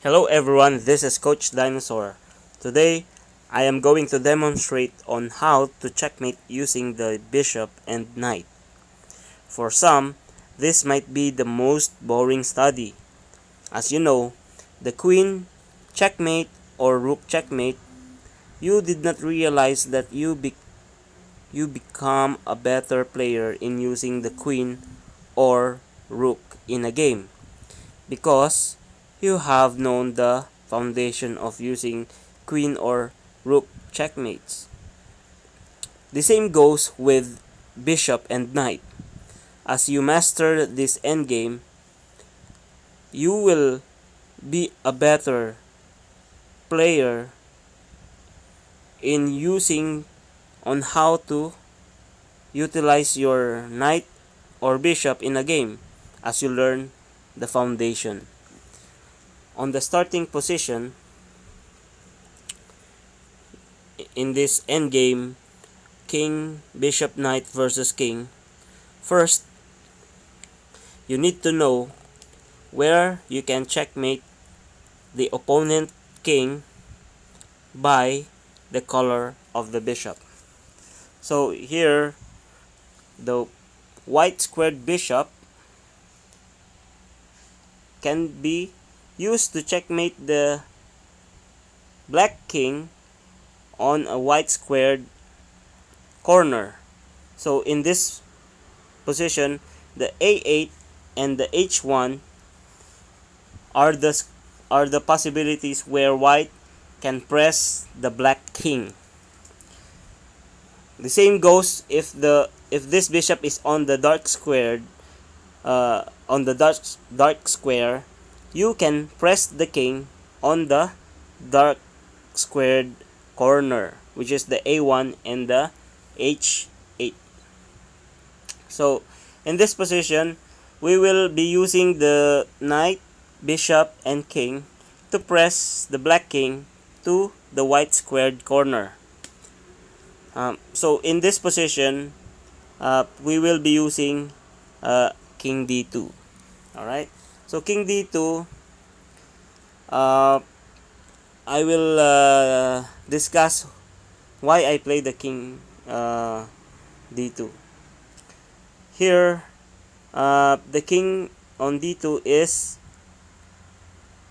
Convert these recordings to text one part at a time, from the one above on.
Hello everyone, this is Coach Dinosaur. Today, I am going to demonstrate on how to checkmate using the bishop and knight. For some, this might be the most boring study. As you know, the queen checkmate or rook checkmate, you did not realize that you become a better player in using the queen or rook in a game, because you have known the foundation of using queen or rook checkmates. The same goes with bishop and knight. As you master this endgame, you will be a better player in using on how to utilize your knight or bishop in a game as you learn the foundation. On the starting position, in this endgame, king, bishop, knight versus king, first, you need to know where you can checkmate the opponent king by the color of the bishop. So here, the white squared bishop can be used to checkmate the black king on a white squared corner. So in this position, the A8 and the H1 are the possibilities where white can press the black king. The same goes if this bishop is on the dark squared on the dark square, you can press the king on the dark squared corner, which is the A1 and the H8. So in this position, we will be using the knight, bishop, and king to press the black king to the white squared corner. So in this position, we will be using king d2. Alright, so king d2, I will discuss why I play the king d2. Here, the king on d2 is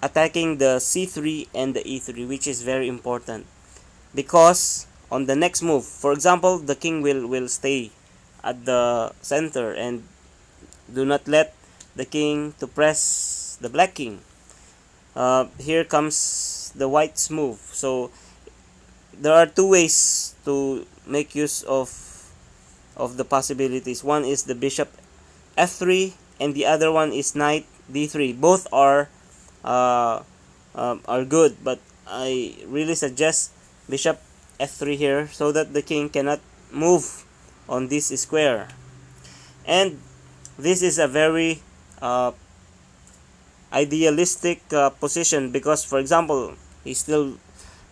attacking the c3 and the e3, which is very important, because on the next move, for example, the king will stay at the center and do not let the king to press the black king. Here comes the white's move. So there are two ways to make use of the possibilities. One is the bishop f3 and the other one is knight d3. Both are good, but I really suggest bishop f3 here so that the king cannot move on this square. And this is a very idealistic position, because for example, he still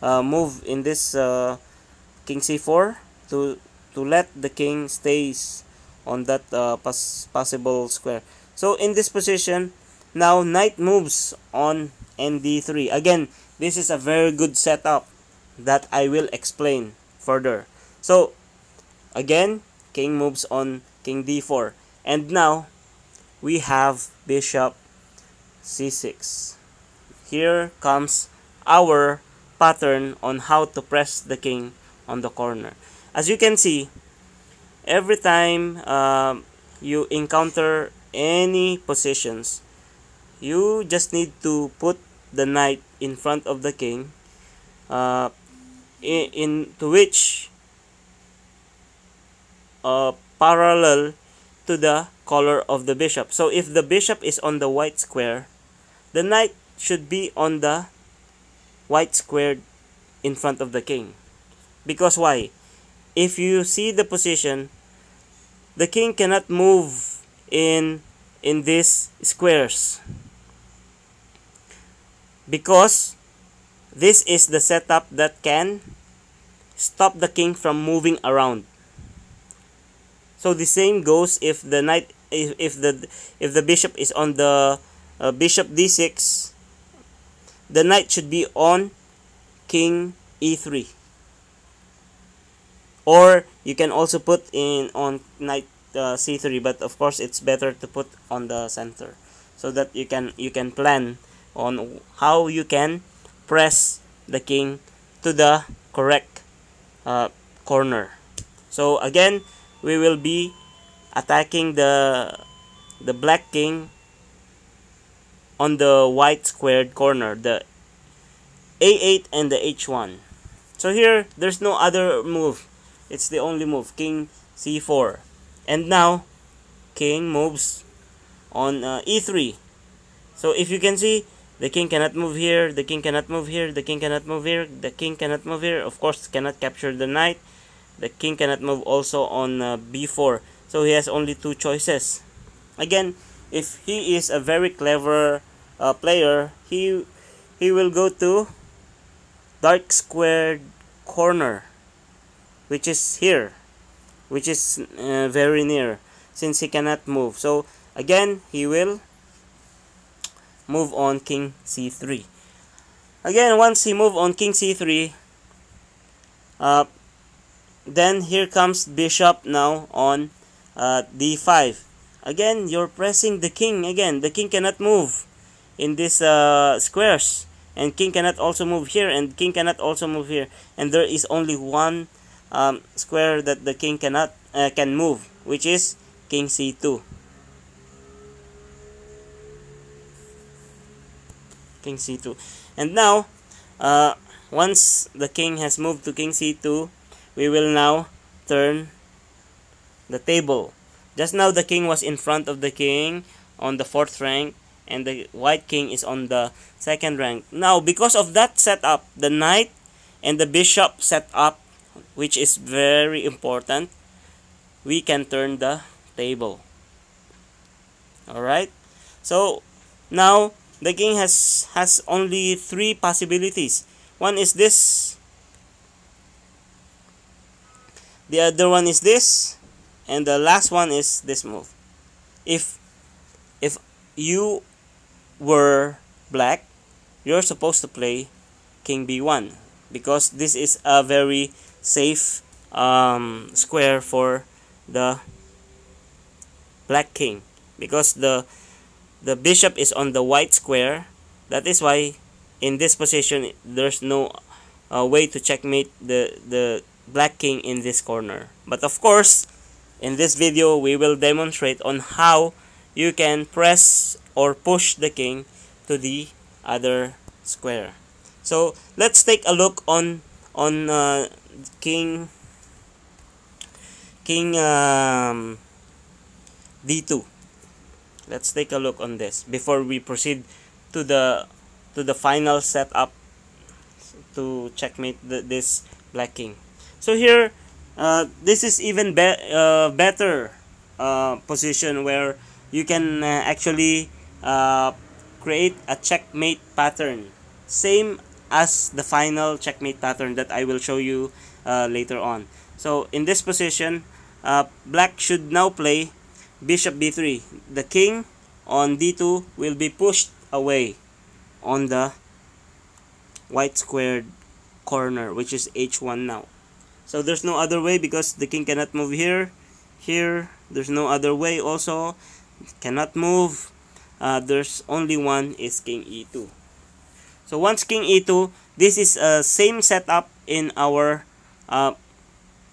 move in this king c4 to let the king stays on that possible square. So in this position, now knight moves on nd3. Again, this is a very good setup that I will explain further. So again, king moves on king d4, and now we have bishop c6. Here comes our pattern on how to press the king on the corner. As you can see, every time you encounter any positions, you just need to put the knight in front of the king, into which parallel to the color of the bishop. So if the bishop is on the white square, the knight should be on the white square in front of the king. Because why? If you see the position, the king cannot move in these squares, because this is the setup that can stop the king from moving around. So the same goes if the knight, if the bishop is on the bishop d6, the knight should be on king e3, or you can also put in on knight c3, but of course it's better to put on the center, so that you can plan on how you can press the king to the correct corner. So again, we will be attacking the black king on the white squared corner, the a8 and the h1. So here, there's no other move. It's the only move, king c4. And now, king moves on e3. So if you can see, the king cannot move here, the king cannot move here, the king cannot move here, the king cannot move here. Of course, cannot capture the knight. The king cannot move also on b4. So he has only two choices. Again, if he is a very clever player, he will go to dark squared corner, which is here, which is very near, since he cannot move. So again, he will move on king c3. Again, once he move on king c3, then here comes bishop now on d5. Again, you're pressing the king. Again, the king cannot move in these squares, and king cannot also move here, and king cannot also move here, and there is only one square that the king cannot can move, which is king c2. King c2. And now, once the king has moved to king c2, we will now turn the table. Just now, the king was in front of the king on the 4th rank, and the white king is on the 2nd rank. Now, because of that setup, the knight and the bishop set up, which is very important, we can turn the table. Alright? So, now, the king has only 3 possibilities. One is this, the other one is this, and the last one is this move. If you were black, you're supposed to play king b1, because this is a very safe square for the black king, because the bishop is on the white square. That is why in this position there's no way to checkmate the black king in this corner. But of course, in this video we will demonstrate on how you can press or push the king to the other square. So let's take a look on king d2. Let's take a look on this before we proceed to the final setup to checkmate this black king. So here, this is even better position where you can actually create a checkmate pattern, same as the final checkmate pattern that I will show you later on. So in this position, black should now play bishop b3. The king on d2 will be pushed away on the white squared corner, which is h1 now. So there's no other way, because the king cannot move here. Here, there's no other way also. Cannot move. There's only one, is king e2. So once king e2, this is same setup in our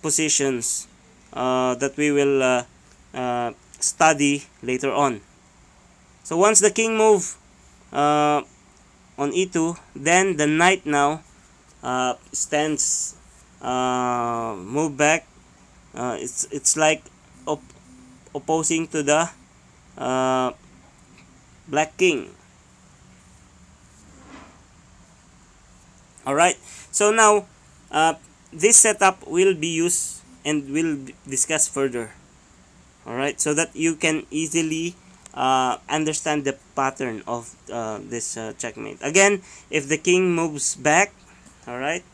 positions that we will study later on. So once the king move on e2, then the knight now stands, move back. It's like opposing to the black king. Alright, so now this setup will be used and we'll discuss further. Alright, so that you can easily understand the pattern of this checkmate. Again, if the king moves back, alright,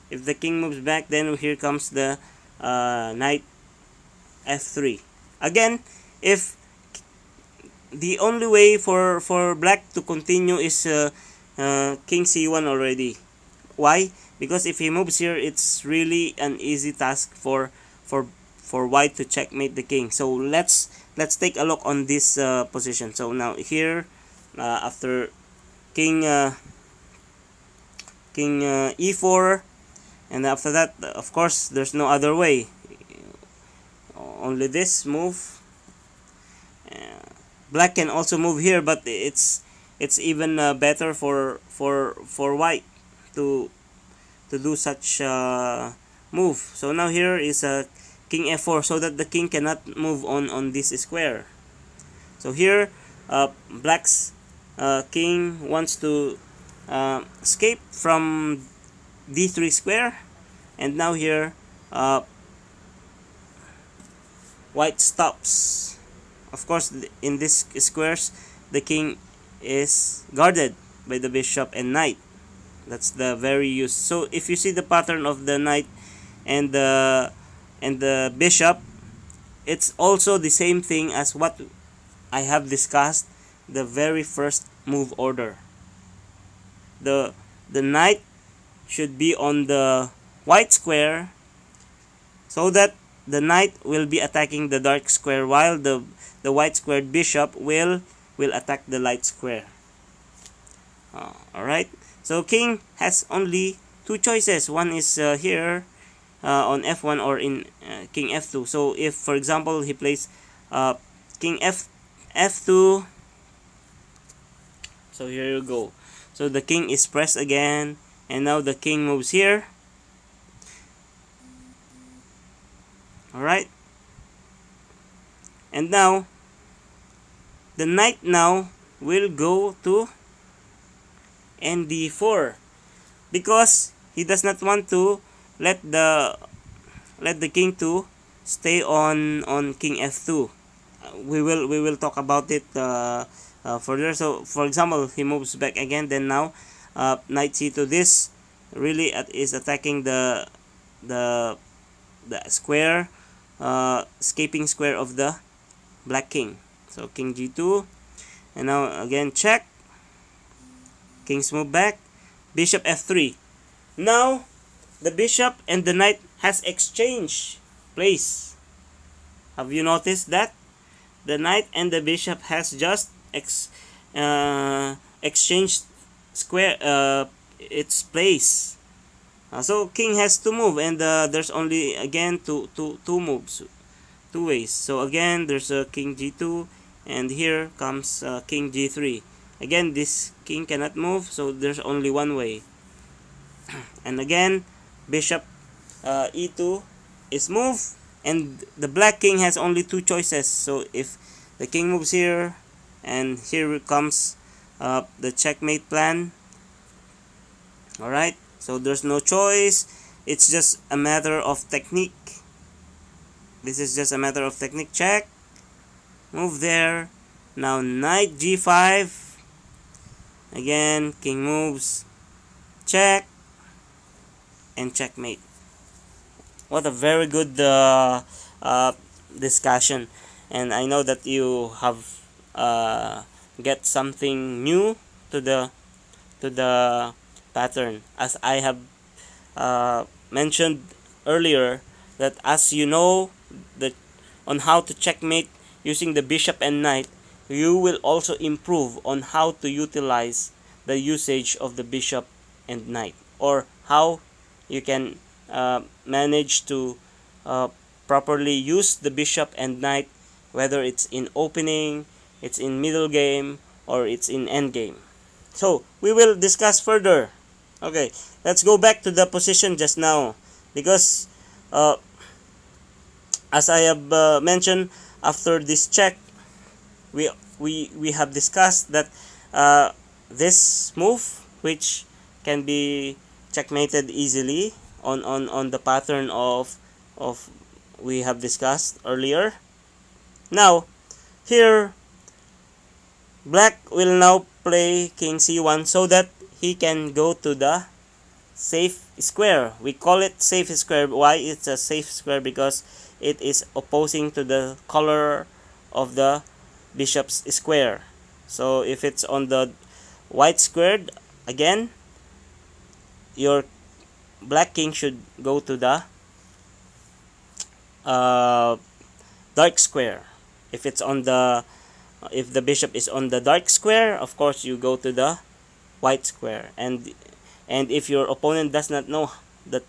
if the king moves back, then here comes the knight f3. Again, if the only way for black to continue is king c1 already. Why? Because if he moves here, it's really an easy task for for white to checkmate the king. So let's take a look on this position. So now here, after king e4, and after that, of course, there's no other way, only this move. Black can also move here, but it's even better for white to do such move. So now here is a king f4, so that the king cannot move on this square. So here, black's king wants to escape from d3 square, and now here white stops. Of course, in this squares, the king is guarded by the bishop and knight. That's the very use. So if you see the pattern of the knight and the bishop, it's also the same thing as what I have discussed, the very first move order. The knight should be on the white square, so that the knight will be attacking the dark square, while the white squared bishop will attack the light square. Alright, so king has only two choices. One is here on f1 or in king f2. So if, for example, he plays king f2, so here you go. So the king is pressed again, and now the king moves here. Alright, and now the knight now will go to nd4, because he does not want to let the king to stay on king f2. We will talk about it further. So for example, he moves back again, then now knight c2. This really is attacking the square, escaping square of the black king. So king g2, and now again check, king's move back, bishop f3. Now the bishop and the knight has exchanged place. Have you noticed that? The knight and the bishop has just exchanged square its place. So king has to move, and there's only again two moves, two ways. So again, there's a king g2, and here comes king g3. Again, this king cannot move, so there's only one way. And again, bishop e2 is moved, and the black king has only two choices. So if the king moves here, and here comes the checkmate plan. Alright, so there's no choice. It's just a matter of technique. This is just a matter of technique. Check, move there. Now knight g5. Again, king moves, check, and checkmate. What a very good discussion, and I know that you have get something new to the pattern. As I have mentioned earlier, that as you know on how to checkmate using the bishop and knight, you will also improve on how to utilize the usage of the bishop and knight, or how you can manage to properly use the bishop and knight, whether it's in opening, it's in middle game, or it's in end game. So we will discuss further. Okay, let's go back to the position just now, because as I have mentioned, after this check, we have discussed that this move, which can be checkmated easily on the pattern of we have discussed earlier. Now here, black will now play king c1, so that he can go to the safe square. We call it safe square. Why it's a safe square? Because it is opposing to the color of the bishop's square. So if it's on the white squared, again, your black king should go to the dark square. If it's on the if the bishop is on the dark square, of course you go to the white square. And if your opponent does not know the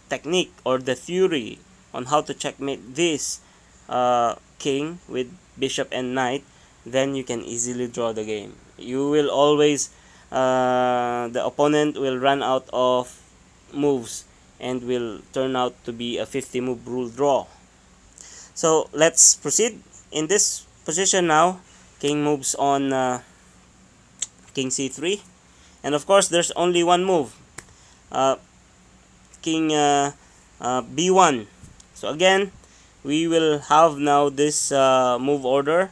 technique or the theory on how to checkmate this king with bishop and knight, then you can easily draw the game. You will always the opponent will run out of moves and will turn out to be a 50 move rule draw. So let's proceed. In this position now, king moves on king c3, and of course there's only one move, king b1. So again, we will have now this move order: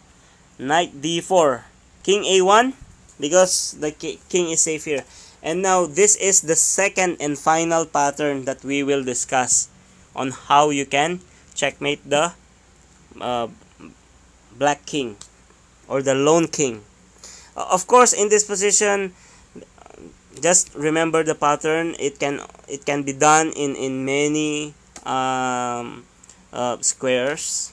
knight d4, king a1, because the king is safe here. And now this is the second and final pattern that we will discuss on how you can checkmate the black king or the lone king. Of course, in this position, just remember the pattern. It can be done in many squares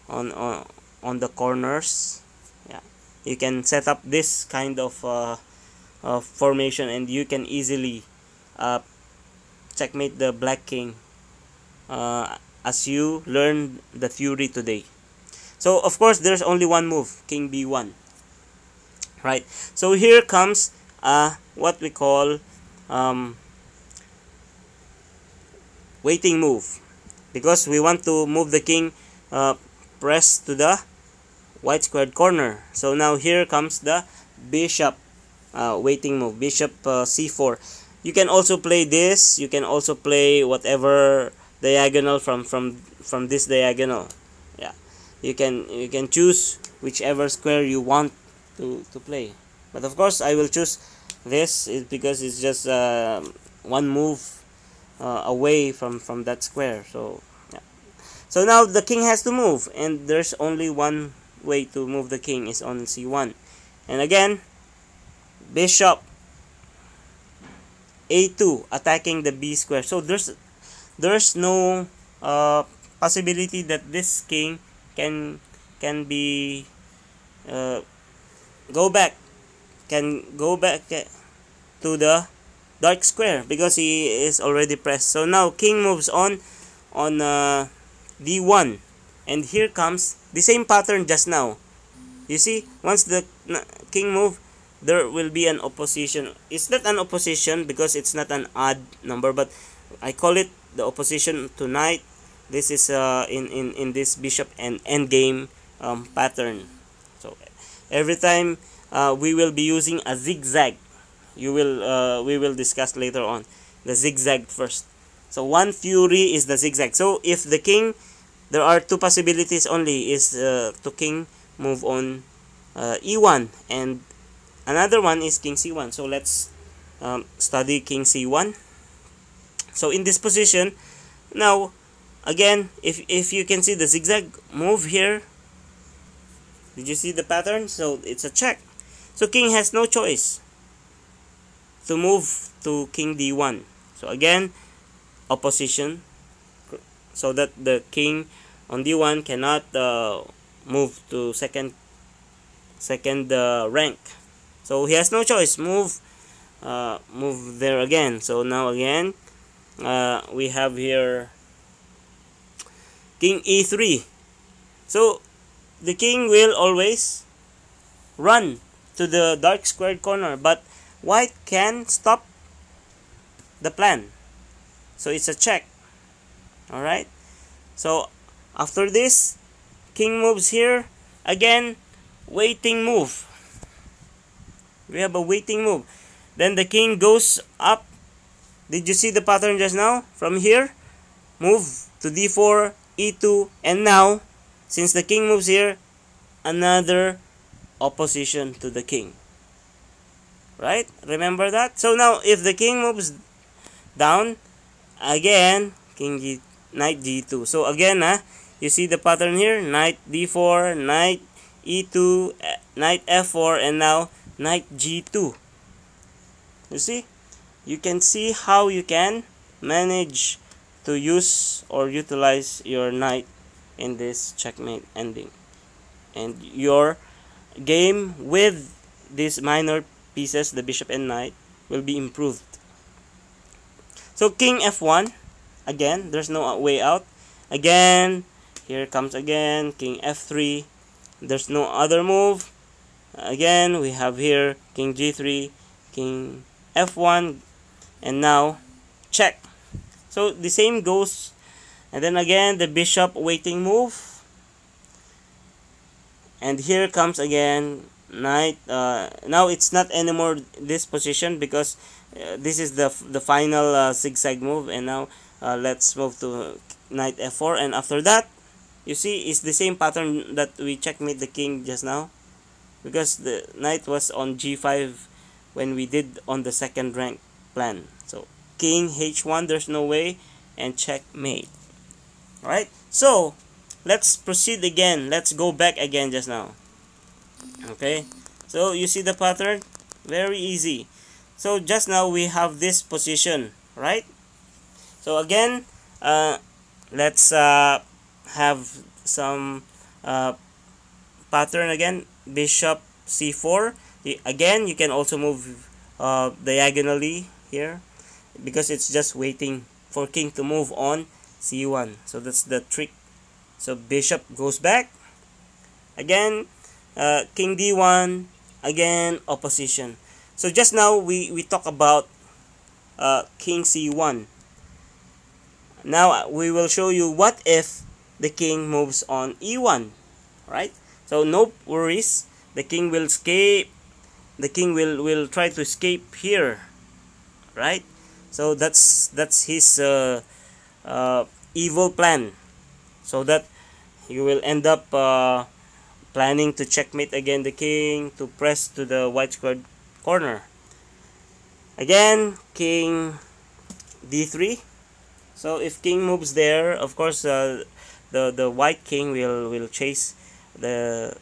on the corners. Yeah, you can set up this kind of formation, and you can easily checkmate the black king as you learn the theory today. So of course there's only one move, king b1, right? So here comes what we call waiting move, because we want to move the king press to the white squared corner. So now here comes the bishop waiting move, bishop c4. You can also play this. You can also play whatever diagonal from this diagonal. Yeah, you can choose whichever square you want to play. But of course I will choose this because it's just one move away from that square. So yeah. So now the king has to move, and there's only one way to move the king, is on c1. And again, bishop a2, attacking the b square. So there's no possibility that this king can be go back to the dark square, because he is already pressed. So now king moves on d1, and here comes the same pattern just now. You see, once the king move, there will be an opposition. It's not an opposition because it's not an odd number, but I call it the opposition to knight. This is in this bishop and endgame pattern. So every time we will be using a zigzag. We will discuss later on the zigzag first. So one theory is the zigzag. So if the king, there are two possibilities only, is to king move on e1, and another one is king c1. So let's study king c1. So in this position, now again, if you can see the zigzag move here, did you see the pattern? So it's a check. So king has no choice to move to king d1. So again, opposition, so that the king on d1 cannot move to second rank. So he has no choice. Move there again. So now again, we have here king e3. So the king will always run to the dark squared corner, but white can stop the plan. So it's a check. Alright. So after this, king moves here. Again, waiting move. We have a waiting move. Then the king goes up. Did you see the pattern just now? From here, move to d4, e2, and now, since the king moves here, another opposition to the king. Right? Remember that? So now, if the king moves down, again, knight g2. So again, you see the pattern here, knight d4, knight e2, knight f4, and now knight g2. You see, you can see how you can manage to use or utilize your knight in this checkmate ending, and your game with these minor pieces, the bishop and knight, will be improved. So king f1, again, there's no way out. Again, here comes again king f3. There's no other move. Again, we have here king g3, king f1, and now check. So the same goes, and then again the bishop waiting move, and here comes again knight. Now it's not anymore this position because this is the final zigzag move, and now let's move to knight f4, and after that, you see, it's the same pattern that we checkmate the king just now, because the knight was on g5 when we did on the second rank plan. So king h1, there's no way, and checkmate. Alright, so let's proceed again. Let's go back again just now. Okay, so you see the pattern, very easy. So just now we have this position, right? So again, let's have some pattern again. Bishop c4. Again, you can also move diagonally here, because it's just waiting for king to move on c1. So that's the trick. So bishop goes back. Again, king d1. Again, opposition. So just now we talk about king c1. Now we will show you what if the king moves on e1, right? So no worries, the king will escape. The king will try to escape here, right? So that's his evil plan, so that you will end up planning to checkmate again the king, to press to the white squared corner. Again, king d3. So if king moves there, of course the white king will chase the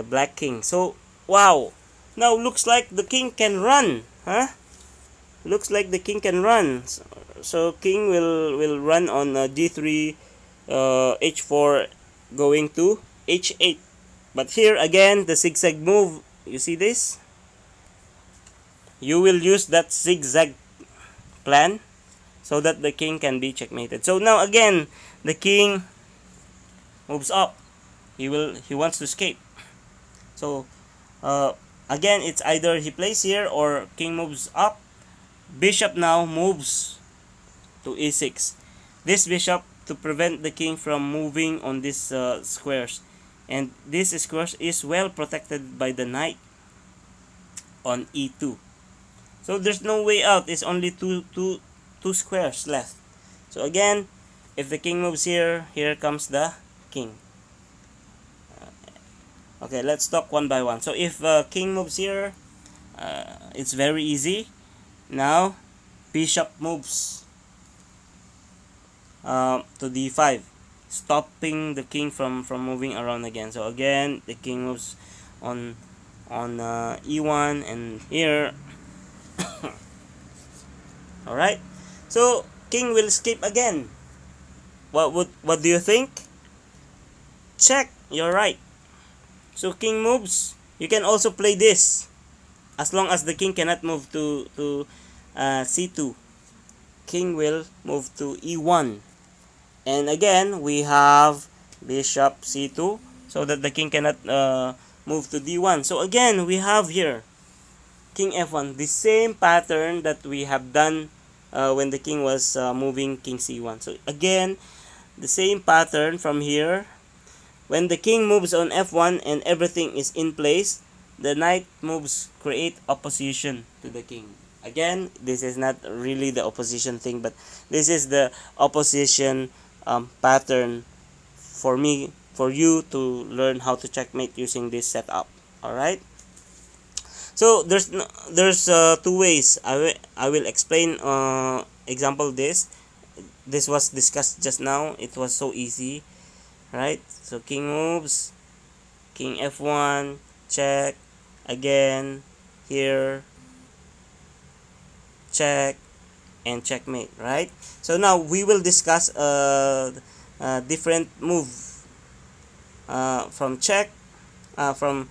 black king. So wow, now looks like the king can run, huh? Looks like the king can run. So king will run on d3, h4, going to h8. But here again, the zigzag move, you see this? You will use that zigzag plan so that the king can be checkmated. So now again, the king moves up. He wants to escape. So again, it's either he plays here or king moves up. Bishop now moves to e6. This bishop to prevent the king from moving on these squares, and this squares is well protected by the knight on e2. So there's no way out. It's only two squares left. So again, if the king moves here, here comes the king. Okay, let's talk one by one. So if king moves here, it's very easy. Now bishop moves to d5, stopping the king from moving around again. So again, the king moves on e1, and here all right, so king will escape again. What do you think? Check, you're right. So king moves. You can also play this, as long as the king cannot move to c2. King will move to e1, and again we have bishop c2, so that the king cannot move to d1. So again, we have here king f1, the same pattern that we have done when the king was moving king c1. So again, the same pattern from here. When the king moves on f1 and everything is in place, the knight moves create opposition to the king. Again, this is not really the opposition thing, but this is the opposition pattern for you to learn how to checkmate using this setup. All right. So there's two ways. I will explain example this. This was discussed just now. It was so easy, right? So king moves, king f1, check, again here, check, and checkmate, right? So now we will discuss a different move from check, from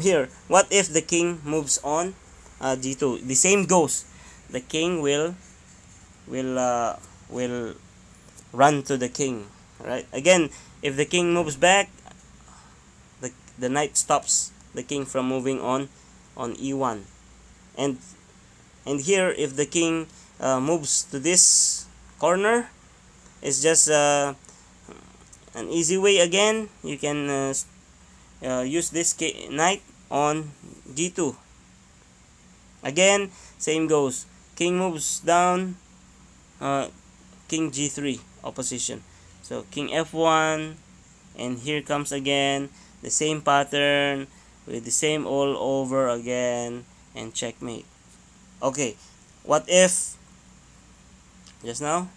here. What if the king moves on g2? The same goes. The king will run to the king, right? Again, if the king moves back, the knight stops the king from moving on e1. And here, if the king moves to this corner, it's just an easy way. Again, you can use this knight on g2. Again, same goes. King moves down, king g3 opposition. So king f1, and here comes again the same pattern with the same all over again, and checkmate. Okay, what if just now?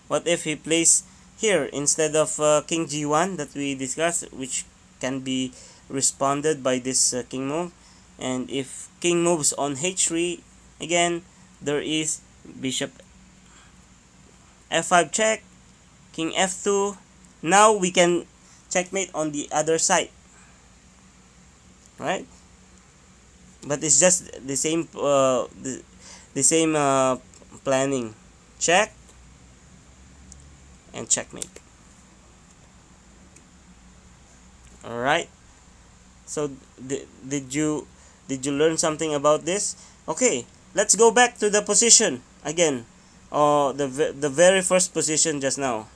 What if he plays here instead of king g1 that we discussed, which can be responded by this king move? And if king moves on h3, again there is bishop f5 check, king f2. Now we can checkmate on the other side, right? But it's just the same planning. Check and checkmate. All right. So did you learn something about this? Okay, let's go back to the position again. The very first position just now.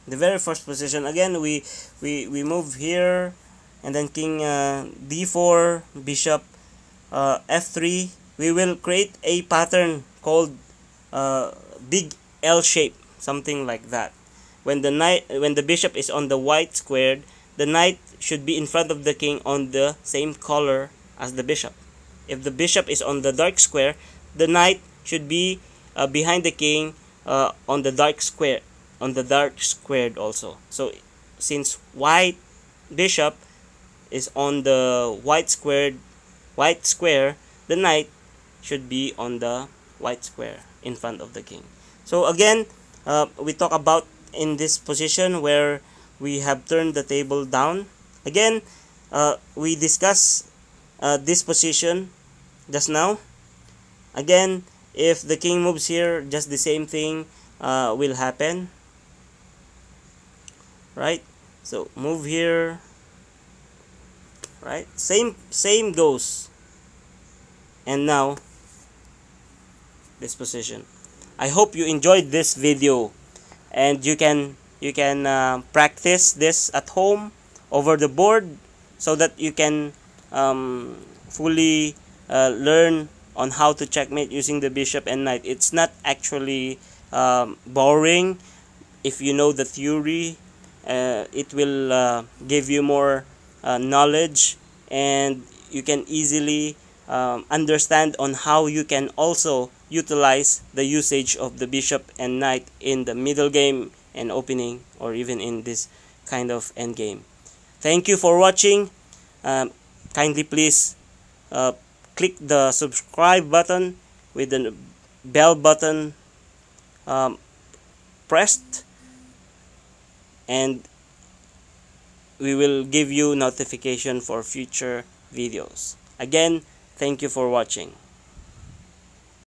The very first position again. We move here, and then king d4, bishop f3. We will create a pattern called big L shape, something like that. When the bishop is on the white squared, the knight should be in front of the king on the same color as the bishop. If the bishop is on the dark square, the knight should be behind the king on the dark squared also. So since white bishop is on the white square, the knight should be on the white square in front of the king. So again, we talk about in this position where we have turned the table down. Again, we discuss this position just now. Again, if the king moves here, just the same thing will happen, right? So move here, right? Same goes. And now this position. I hope you enjoyed this video, and you can practice this at home over the board, so that you can fully learn on how to checkmate using the bishop and knight. It's not actually boring if you know the theory. It will give you more knowledge, and you can easily understand on how you can also utilize the usage of the bishop and knight in the middle game and opening, or even in this kind of end game. Thank you for watching. Kindly please click the subscribe button with the bell button pressed, and we will give you notification for future videos. Again, thank you for watching.